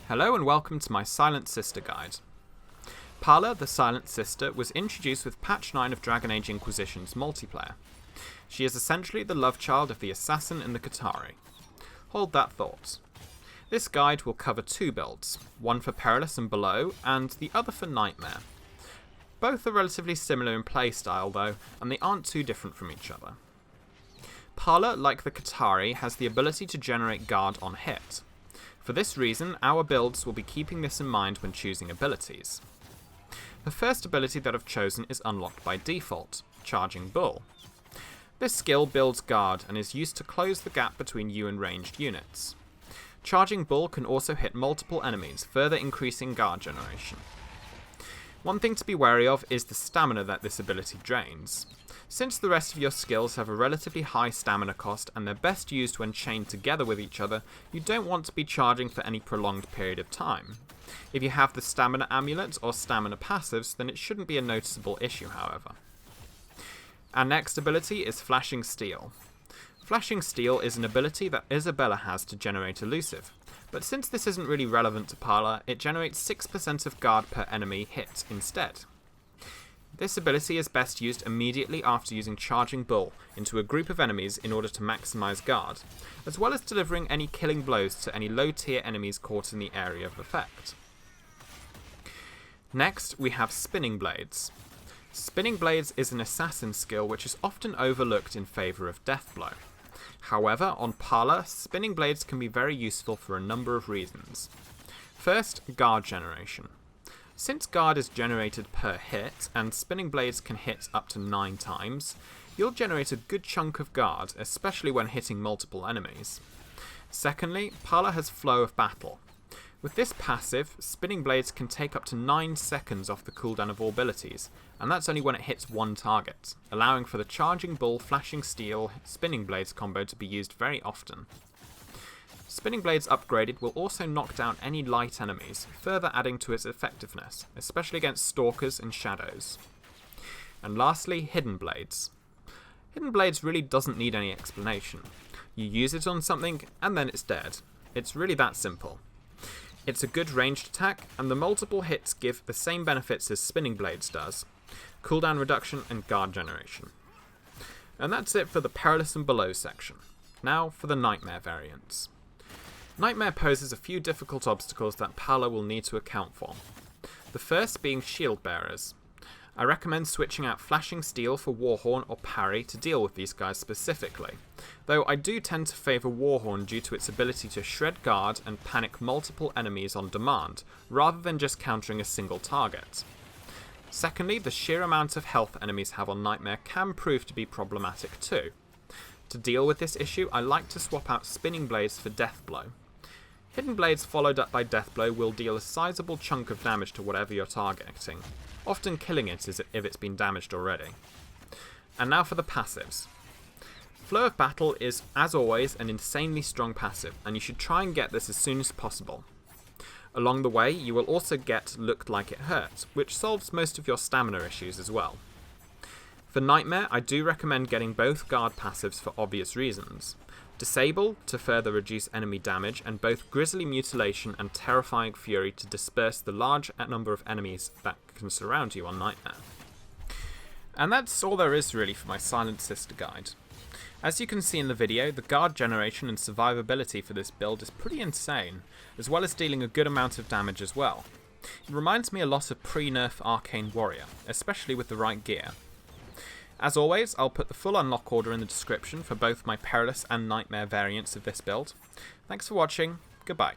Hello and welcome to my Silent Sister guide. Parla, the Silent Sister, was introduced with patch 9 of Dragon Age Inquisition's multiplayer. She is essentially the love child of the Assassin and the Qatari. Hold that thought. This guide will cover two builds, one for Perilous and Below, and the other for Nightmare. Both are relatively similar in playstyle though, and they aren't too different from each other. Parla, like the Qatari, has the ability to generate guard on hit. For this reason, our builds will be keeping this in mind when choosing abilities. The first ability that I've chosen is unlocked by default, Charging Bull. This skill builds guard and is used to close the gap between you and ranged units. Charging Bull can also hit multiple enemies, further increasing guard generation. One thing to be wary of is the stamina that this ability drains. Since the rest of your skills have a relatively high stamina cost and they're best used when chained together with each other, you don't want to be charging for any prolonged period of time. If you have the stamina amulet or stamina passives, then it shouldn't be a noticeable issue, however. Our next ability is Flashing Steel. Flashing Steel is an ability that Isabella has to generate elusive, but since this isn't really relevant to Parla, it generates 6% of guard per enemy hit instead. This ability is best used immediately after using Charging Bull into a group of enemies in order to maximise guard, as well as delivering any killing blows to any low tier enemies caught in the area of effect. Next, we have Spinning Blades. Spinning Blades is an assassin skill which is often overlooked in favour of Deathblow. However, on Parla, Spinning Blades can be very useful for a number of reasons. First, guard generation. Since guard is generated per hit, and Spinning Blades can hit up to 9 times, you'll generate a good chunk of guard, especially when hitting multiple enemies. Secondly, Parla has Flow of Battle. With this passive, Spinning Blades can take up to 9 seconds off the cooldown of all abilities, and that's only when it hits one target, allowing for the Charging Bull, Flashing Steel, Spinning Blades combo to be used very often. Spinning Blades upgraded will also knock down any light enemies, further adding to its effectiveness, especially against stalkers and shadows. And lastly, Hidden Blades. Hidden Blades really doesn't need any explanation. You use it on something and then it's dead. It's really that simple. It's a good ranged attack, and the multiple hits give the same benefits as Spinning Blades does: cooldown reduction and guard generation. And that's it for the Perilous and Below section. Now for the Nightmare variants. Nightmare poses a few difficult obstacles that Parla will need to account for. The first being shield bearers. I recommend switching out Flashing Steel for Warhorn or Parry to deal with these guys specifically, though I do tend to favour Warhorn due to its ability to shred guard and panic multiple enemies on demand, rather than just countering a single target. Secondly, the sheer amount of health enemies have on Nightmare can prove to be problematic too. To deal with this issue, I like to swap out Spinning Blades for Deathblow. Hidden Blades followed up by Deathblow will deal a sizable chunk of damage to whatever you're targeting, often killing it if it's been damaged already. And now for the passives. Flow of Battle is, as always, an insanely strong passive, and you should try and get this as soon as possible. Along the way, you will also get Looked Like It Hurts, which solves most of your stamina issues as well. For Nightmare, I do recommend getting both guard passives for obvious reasons. Disable to further reduce enemy damage, and both Grisly Mutilation and Terrifying Fury to disperse the large number of enemies that can surround you on Nightmare. And that's all there is really for my Silent Sister guide. As you can see in the video, the guard generation and survivability for this build is pretty insane, as well as dealing a good amount of damage as well. It reminds me a lot of pre-nerf Arcane Warrior, especially with the right gear. As always, I'll put the full unlock order in the description for both my Perilous and Nightmare variants of this build. Thanks for watching, goodbye.